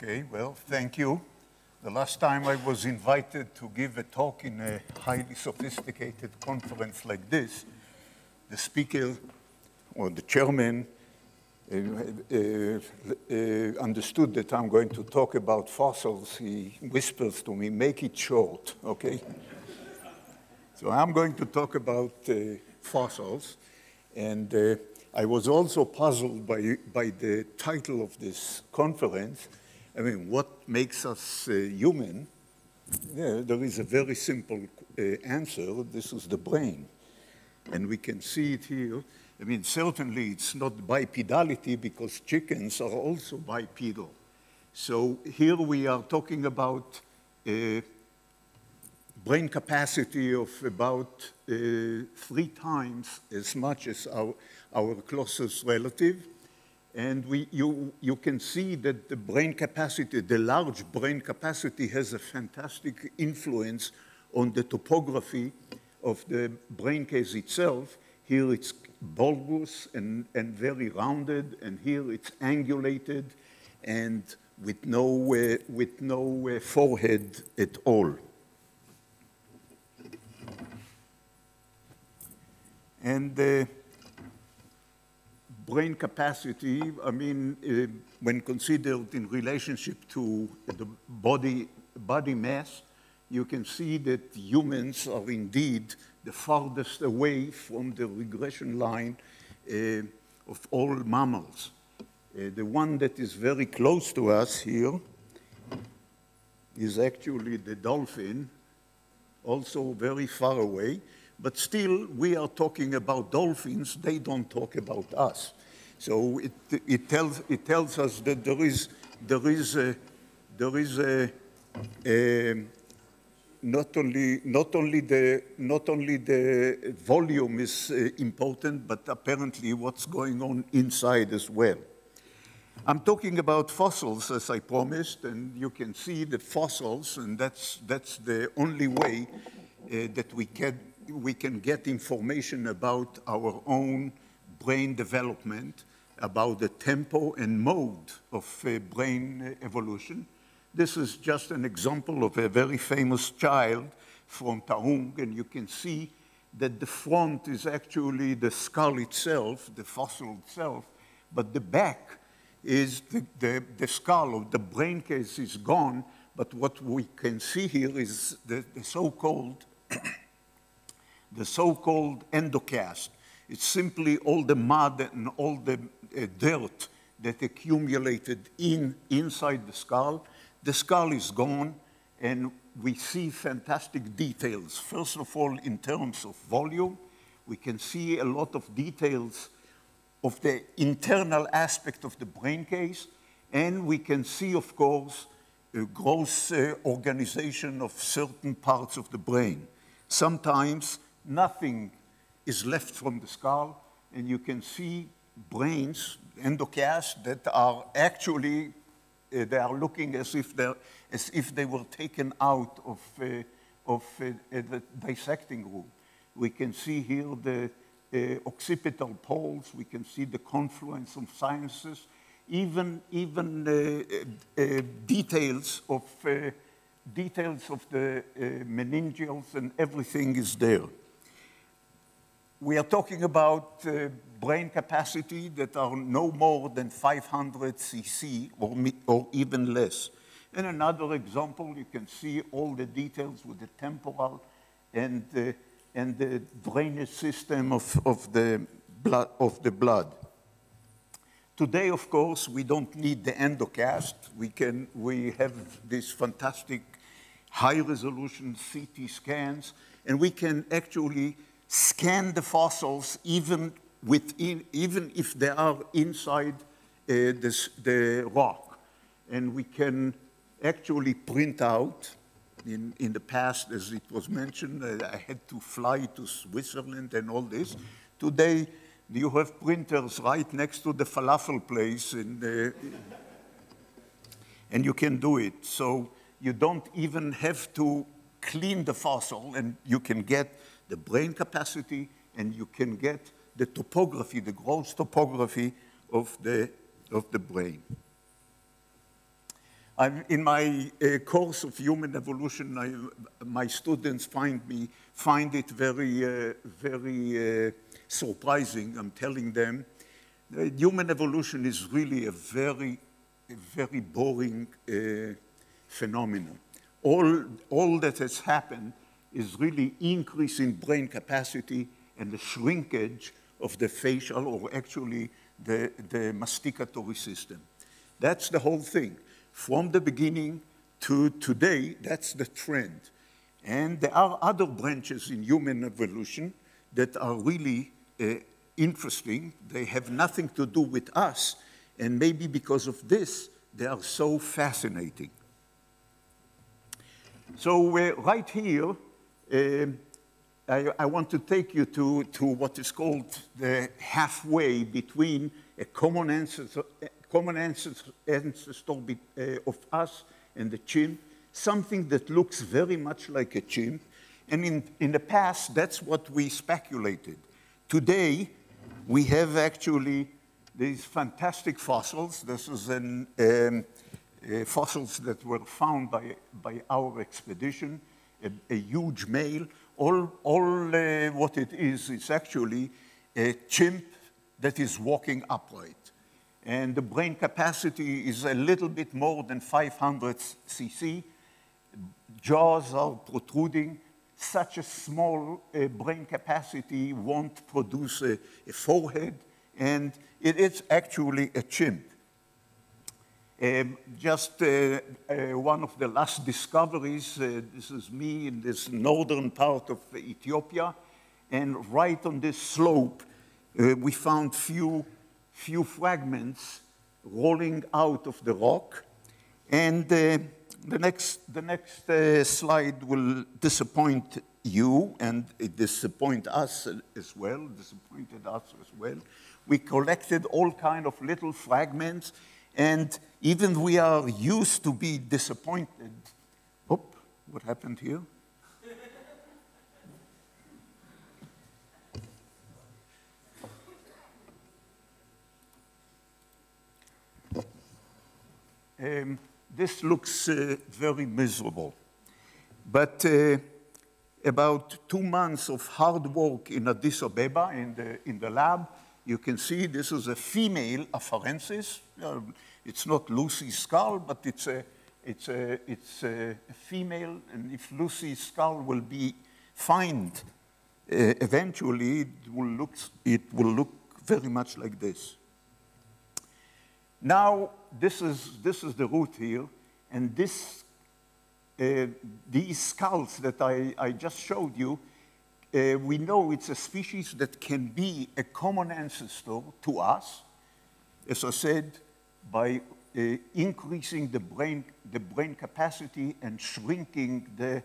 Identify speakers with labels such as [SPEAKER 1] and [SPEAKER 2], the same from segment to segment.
[SPEAKER 1] Okay, well, thank you. The last time I was invited to give a talk in a highly sophisticated conference like this, the speaker or the chairman understood that I'm going to talk about fossils. He whispers to me, make it short, okay? So I'm going to talk about fossils, and I was also puzzled by the title of this conference. I mean, what makes us human? Yeah, there is a very simple answer. This is the brain. And we can see it here. I mean, certainly it's not bipedality because chickens are also bipedal. So here we are talking about brain capacity of about 3 times as much as our closest relative. And you can see that the brain capacity, the large brain capacity, has a fantastic influence on the topography of the brain case itself. Here it's bulbous and very rounded, and here it's angulated and with no forehead at all. And brain capacity, I mean, when considered in relationship to the body mass, you can see that humans are indeed the farthest away from the regression line of all mammals. The one that is very close to us here is actually the dolphin, also very far away. But still, we are talking about dolphins. They don't talk about us. So it tells us that there is not only the volume is important, but apparently what's going on inside as well. I'm talking about fossils, as I promised, and you can see the fossils, and that's the only way that we can get information about our own brain development, about the tempo and mode of brain evolution. This is just an example of a very famous child from Taung, and you can see that the front is actually the skull itself, the fossil itself, but the back is the skull, or the brain case is gone, but what we can see here is the so-called endocast. It's simply all the mud and all the dirt that accumulated inside the skull. The skull is gone, and we see fantastic details. First of all, in terms of volume, we can see a lot of details of the internal aspect of the brain case, and we can see, of course, a gross organization of certain parts of the brain. Sometimes nothing is left from the skull, and you can see brains, endocasts, that are actually, they are looking as if they were taken out of the dissecting room. We can see here the occipital poles, we can see the confluence of sinuses, even details of the meningeals, and everything is there. We are talking about brain capacity that are no more than 500 cc or even less. And another example, you can see all the details with the temporal and the drainage system of the blood. Today, of course, we don't need the endocast. We have these fantastic high-resolution CT scans, and we can actually scan the fossils even if they are inside the rock. And we can actually print out. In the past, as it was mentioned, I had to fly to Switzerland and all this. Today, you have printers right next to the falafel place, and you can do it. So you don't even have to clean the fossil, and you can get the brain capacity, and you can get the topography, the gross topography of the brain. In my course of human evolution, my students find it very surprising. I'm telling them that human evolution is really a very boring phenomenon. All that has happened is really increase in brain capacity and the shrinkage of the facial, or actually the masticatory system. That's the whole thing. From the beginning to today, that's the trend. And there are other branches in human evolution that are really interesting. They have nothing to do with us, and maybe because of this, they are so fascinating. So right here, I want to take you to what is called the halfway between a common ancestor of us and the chimp, something that looks very much like a chimp. And in the past, that's what we speculated. Today, we have actually these fantastic fossils. This is fossils that were found by our expedition, a huge male. All what it is actually a chimp that is walking upright. And the brain capacity is a little bit more than 500 cc. Jaws are protruding. Such a small brain capacity won't produce a forehead, and it is actually a chimp. Just one of the last discoveries, this is me in this northern part of Ethiopia, and right on this slope, we found few fragments rolling out of the rock. And the next slide will disappoint you, and it disappointed us as well. We collected all kind of little fragments, and even we are used to be disappointed. Oh, what happened here? This looks very miserable. But about 2 months of hard work in Addis Ababa in the lab, you can see this is a female Avensis. It's not Lucy's skull, but it's a female. And if Lucy's skull will be found eventually, it will look very much like this. Now, this is the root here, and these skulls that I just showed you, we know it's a species that can be a common ancestor to us, as I said, by increasing the brain capacity and shrinking the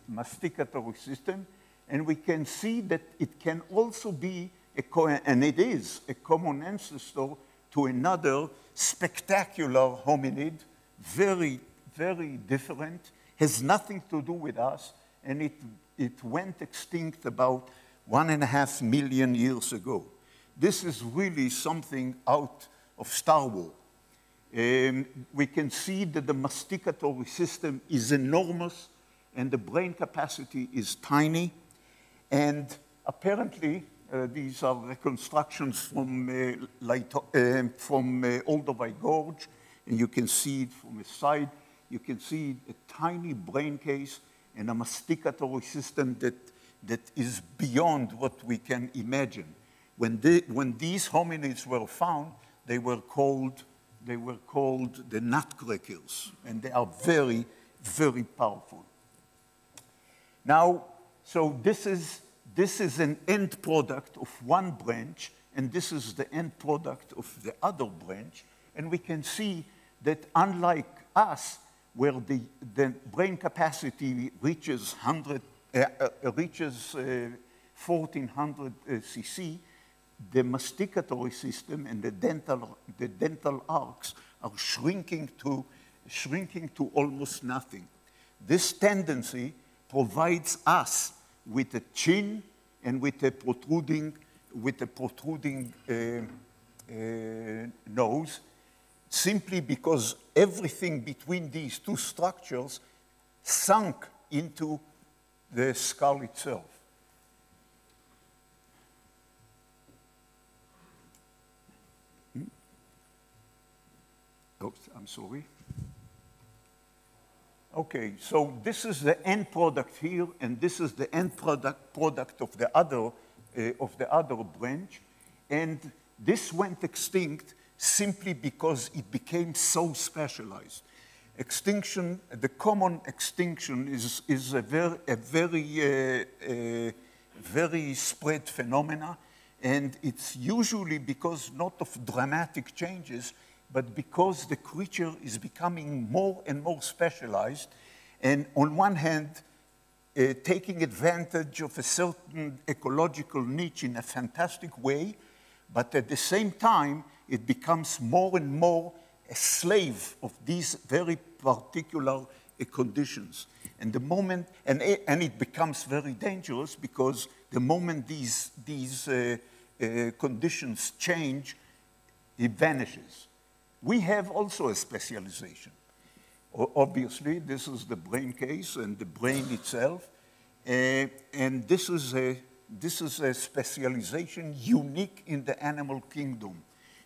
[SPEAKER 1] masticatory system. And we can see that it can also be, and it is, a common ancestor to another spectacular hominid, very, very different, has nothing to do with us, and it went extinct about 1.5 million years ago. This is really something out of Star Wars. We can see that the masticatory system is enormous, and the brain capacity is tiny, and apparently, these are reconstructions from Olduvai Gorge, and you can see it from the side. You can see a tiny brain case and a masticatory system that is beyond what we can imagine. When these hominids were found, they were called the nutcrackers, and they are very, very powerful. Now, so this is an end product of one branch, and this is the end product of the other branch. And we can see that unlike us, where the brain capacity reaches 1400 cc, the masticatory system and the dental arcs are shrinking to almost nothing. This tendency provides us with a chin and with a protruding nose. simply because everything between these two structures sunk into the skull itself. Oops, I'm sorry. Okay, so this is the end product here, and this is the end product of the other branch. And this went extinct simply because it became so specialized. Extinction, the common extinction is a very spread phenomena, and it's usually because not of dramatic changes, but because the creature is becoming more and more specialized, and on one hand, taking advantage of a certain ecological niche in a fantastic way, but at the same time, it becomes more and more a slave of these very particular conditions. And the moment, and it becomes very dangerous because the moment these conditions change, it vanishes. We have also a specialization. Obviously, this is the brain case and the brain itself, and this is a specialization unique in the animal kingdom,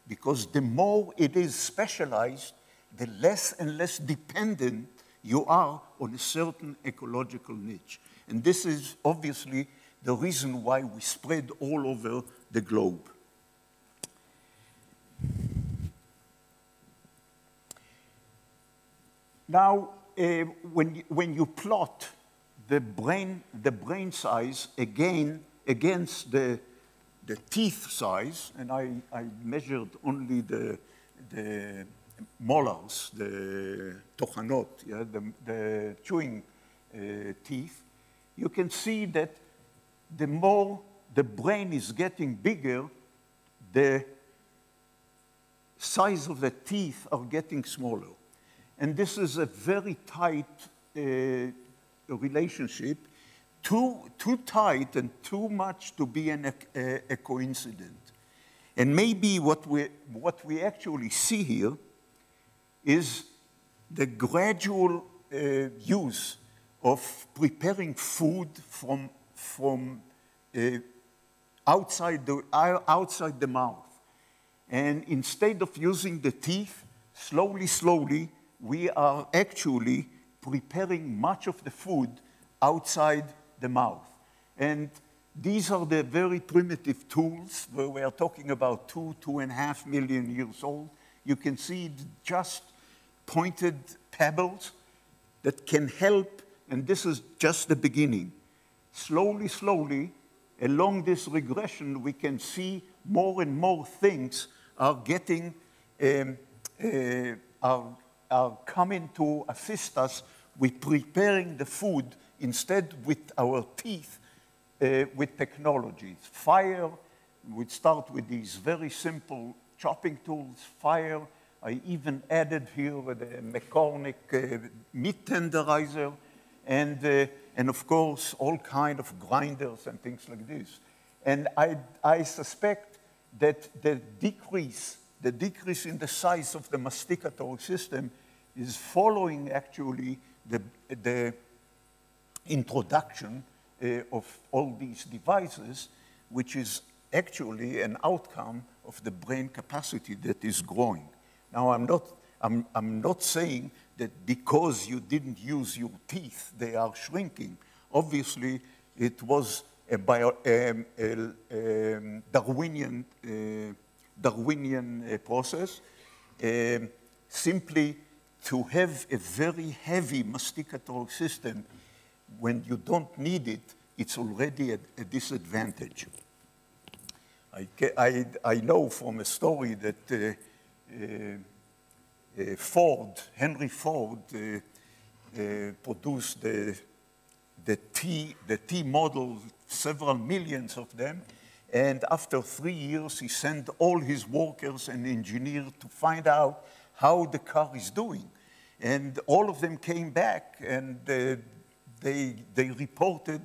[SPEAKER 1] because the more it is specialized, the less and less dependent you are on a certain ecological niche. And this is obviously the reason why we spread all over the globe. Now, when you plot the brain size against the teeth size, and I measured only the molars, the tochanot, yeah, the chewing teeth, you can see that the more the brain is getting bigger, the size of the teeth are getting smaller. And this is a very tight relationship, too tight and too much to be a coincidence. And maybe what we actually see here is the gradual use of preparing food from outside the mouth. And instead of using the teeth, slowly, we are actually preparing much of the food outside the mouth. And these are the very primitive tools where we are talking about 2.5 million years old. You can see just pointed pebbles that can help, and this is just the beginning. Slowly, along this regression, we can see more and more things are getting, are coming to assist us with preparing the food instead with our teeth, with technologies. Fire, we start with these very simple chopping tools, fire. I even added here the McCormick meat tenderizer, and of course, all kind of grinders and things like this. And I suspect that the decrease in the size of the masticatory system is following actually the introduction of all these devices, which is actually an outcome of the brain capacity that is growing. Now, I'm not saying that because you didn't use your teeth, they are shrinking. Obviously, it was a Darwinian process. Simply to have a very heavy masticatory system, when you don't need it, it's already a disadvantage. I know from a story that Henry Ford produced the T model, several millions of them, and after 3 years, he sent all his workers and engineers to find out how the car is doing. And all of them came back, and they reported,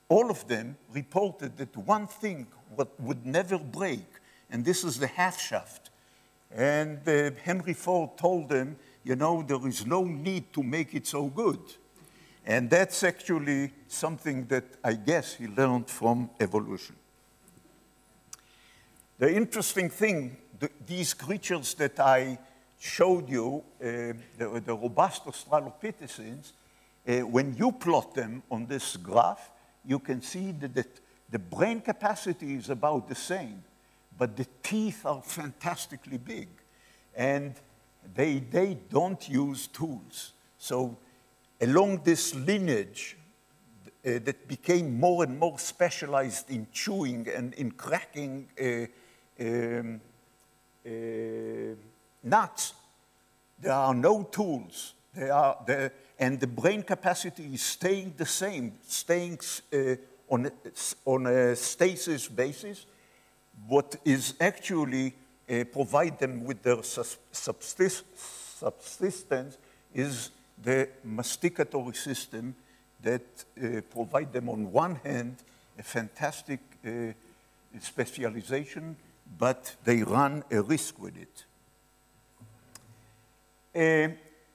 [SPEAKER 1] all of them reported that one thing would never break, and this is the half shaft. And Henry Ford told them, you know, there is no need to make it so good. And that's actually something that I guess he learned from evolution. The interesting thing, these creatures that I showed you, the robust Australopithecines, when you plot them on this graph, you can see that the brain capacity is about the same, but the teeth are fantastically big, and they don't use tools. So along this lineage that became more and more specialized in chewing and in cracking nuts, there are no tools. And the brain capacity is staying the same, staying on a stasis basis. What is actually provide them with their subsistence is the masticatory system that provide them, on one hand, a fantastic specialization, but they run a risk with it.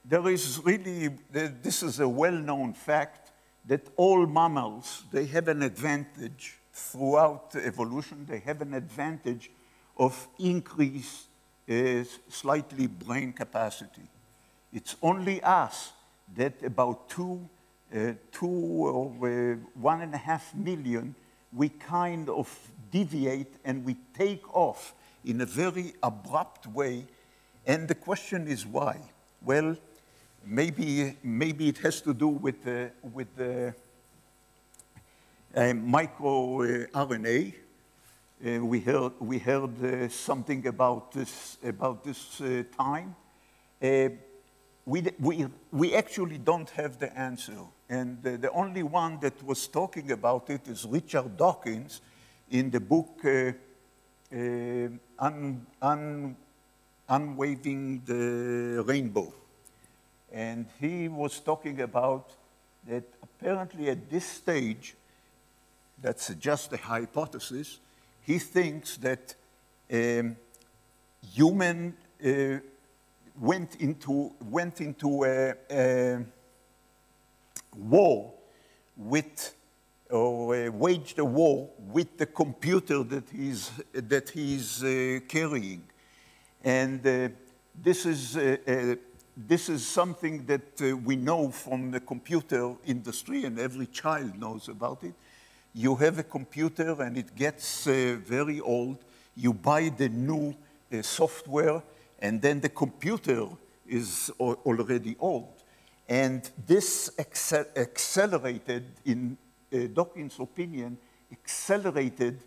[SPEAKER 1] There is really, this is a well-known fact, that all mammals, they have an advantage throughout evolution. They have an advantage of increased slightly brain capacity. It's only us that about 2 or 1.5 million, we kind of deviate and we take off in a very abrupt way. And the question is why? Well, maybe it has to do with the microRNA. We heard something about this time. We actually don't have the answer. And the only one that was talking about it is Richard Dawkins in the book Unwaving the Rainbow. And he was talking about that apparently at this stage, that's just a hypothesis, he thinks that human went into a war with, or waged a war with the computer that he's carrying. And this is something that we know from the computer industry, and every child knows about it. You have a computer and it gets very old. You buy the new software, and then the computer is already old. And this accelerated, in Dawkins' opinion, accelerated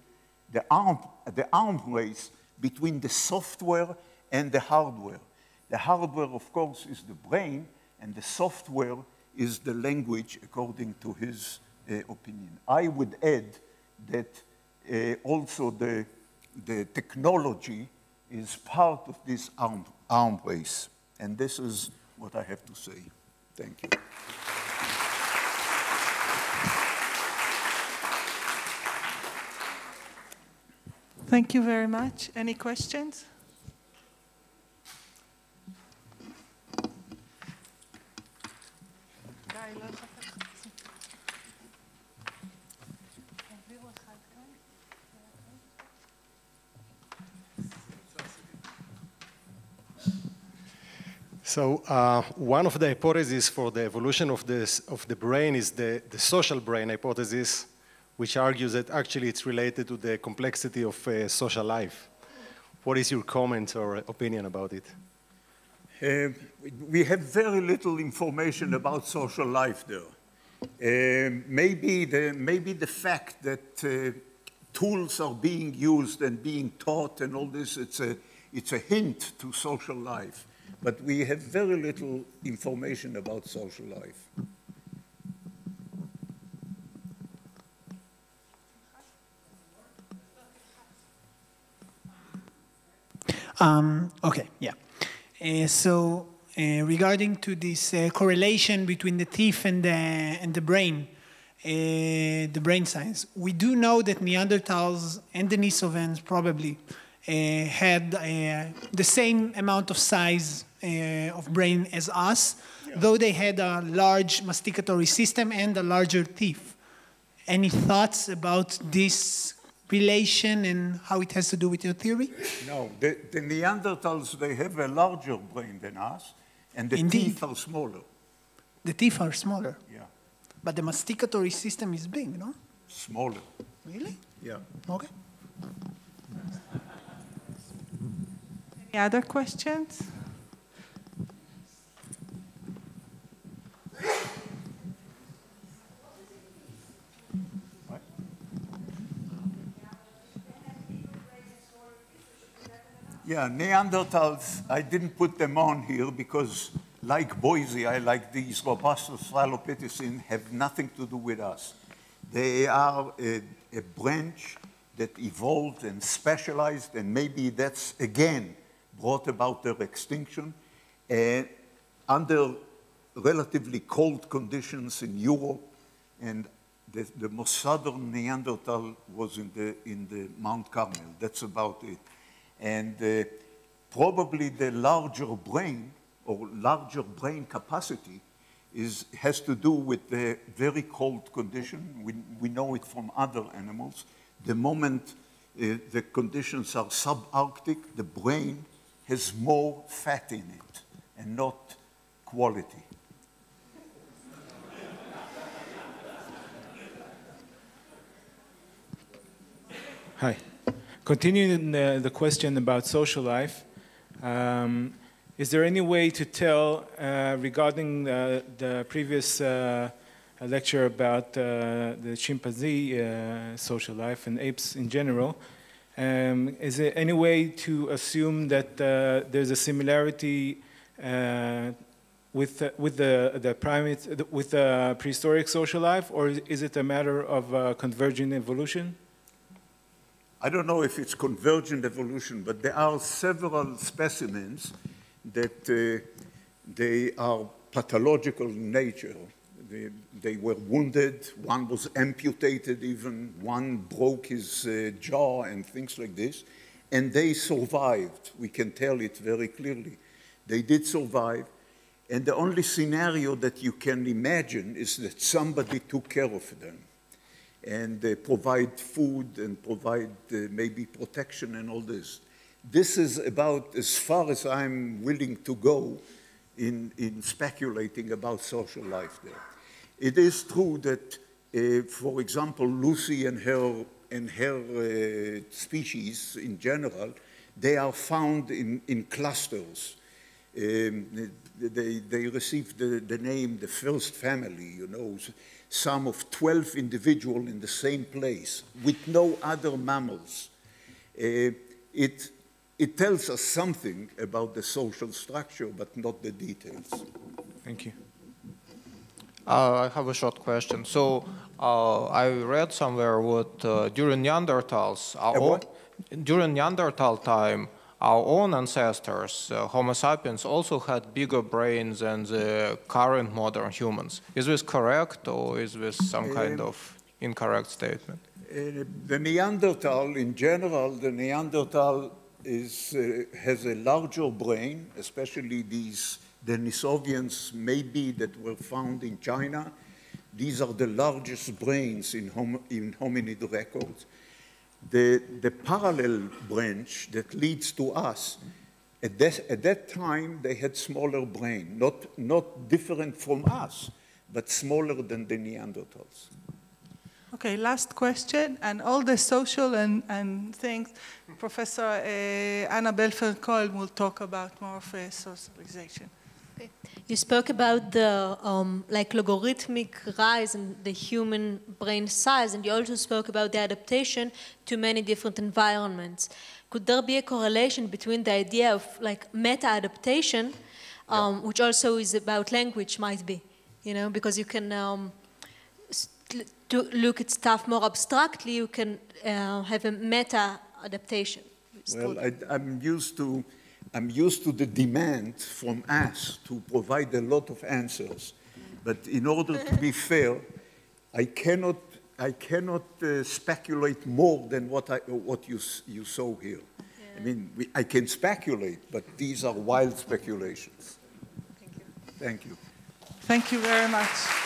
[SPEAKER 1] the arms race between the software and the hardware. The hardware, of course, is the brain, and the software is the language, according to his opinion. I would add that also the technology is part of this arm race. And this is what I have to say. Thank you.
[SPEAKER 2] Thank you very much. Any questions?
[SPEAKER 3] So one of the hypotheses for the evolution of the brain is the social brain hypothesis, which argues that actually it's related to the complexity of social life. What is your comment or opinion about it?
[SPEAKER 1] We have very little information about social life there. Maybe the fact that tools are being used and being taught and all this, it's a hint to social life. But we have very little information about social life.
[SPEAKER 4] Okay, yeah. Regarding to this correlation between the teeth and the brain science, we do know that Neanderthals and Denisovans probably had the same amount of size of brain as us, though they had a large masticatory system and a larger teeth. Any thoughts about this relation and how it has to do with your theory?
[SPEAKER 1] No, the Neanderthals, they have a larger brain than us, and the teeth are smaller.
[SPEAKER 4] The teeth are smaller?
[SPEAKER 1] Yeah.
[SPEAKER 4] But the masticatory system is big, no?
[SPEAKER 1] Smaller.
[SPEAKER 4] Really?
[SPEAKER 1] Yeah.
[SPEAKER 4] Okay.
[SPEAKER 2] Any other questions?
[SPEAKER 1] Yeah, Neanderthals, I didn't put them on here because, like Boise, I like these Robustaustralopithecines, have nothing to do with us. They are a branch that evolved and specialized, and maybe that's, again, brought about their extinction under relatively cold conditions in Europe, and the most southern Neanderthal was in the Mount Carmel. That's about it. And probably the larger brain or larger brain capacity has to do with the very cold condition. We know it from other animals. The moment the conditions are subarctic, the brain has more fat in it and not quality.
[SPEAKER 5] Hi. Continuing the question about social life, is there any way to tell, regarding the previous lecture about the chimpanzee social life and apes in general, is there any way to assume that there's a similarity with the primates, with the prehistoric social life, or is it a matter of convergent evolution?
[SPEAKER 1] I don't know if it's convergent evolution, but there are several specimens that they are pathological in nature. They were wounded, one was amputated even, one broke his jaw and things like this, and they survived. We can tell it very clearly. They did survive, and the only scenario that you can imagine is that somebody took care of them and provide food and provide maybe protection and all this. This is about as far as I'm willing to go in speculating about social life there. It is true that, for example, Lucy and her species in general, they are found in clusters. They received the name the first family, you know, some of 12 individuals in the same place with no other mammals. It tells us something about the social structure, but not the details.
[SPEAKER 5] Thank you.
[SPEAKER 6] I have a short question. So I read somewhere what during Neanderthals, during Neanderthal time, our own ancestors, Homo sapiens, also had bigger brains than the current modern humans. Is this correct, or is this some kind of incorrect statement?
[SPEAKER 1] The Neanderthal, in general, the Neanderthal has a larger brain, especially the Denisovians, maybe, that were found in China. These are the largest brains in hominid records. The parallel branch that leads to us, at that time, they had smaller brain, not different from us, but smaller than the Neanderthals.
[SPEAKER 2] Okay, last question, and all the social and things, Professor Anna Belfer-Kolb will talk about more of socialization.
[SPEAKER 7] Okay. You spoke about the like logarithmic rise in the human brain size, and you also spoke about the adaptation to many different environments. Could there be a correlation between the idea of like meta-adaptation, which also is about language, might be, you know, because you can to look at stuff more abstractly, you can have a meta-adaptation.
[SPEAKER 1] Well, I'm used to the demand from us to provide a lot of answers. But in order to be fair, I cannot speculate more than what you saw here.
[SPEAKER 7] Yeah.
[SPEAKER 1] I mean, I can speculate, but these are wild speculations.
[SPEAKER 7] Thank you.
[SPEAKER 1] Thank you.
[SPEAKER 2] Thank you very much.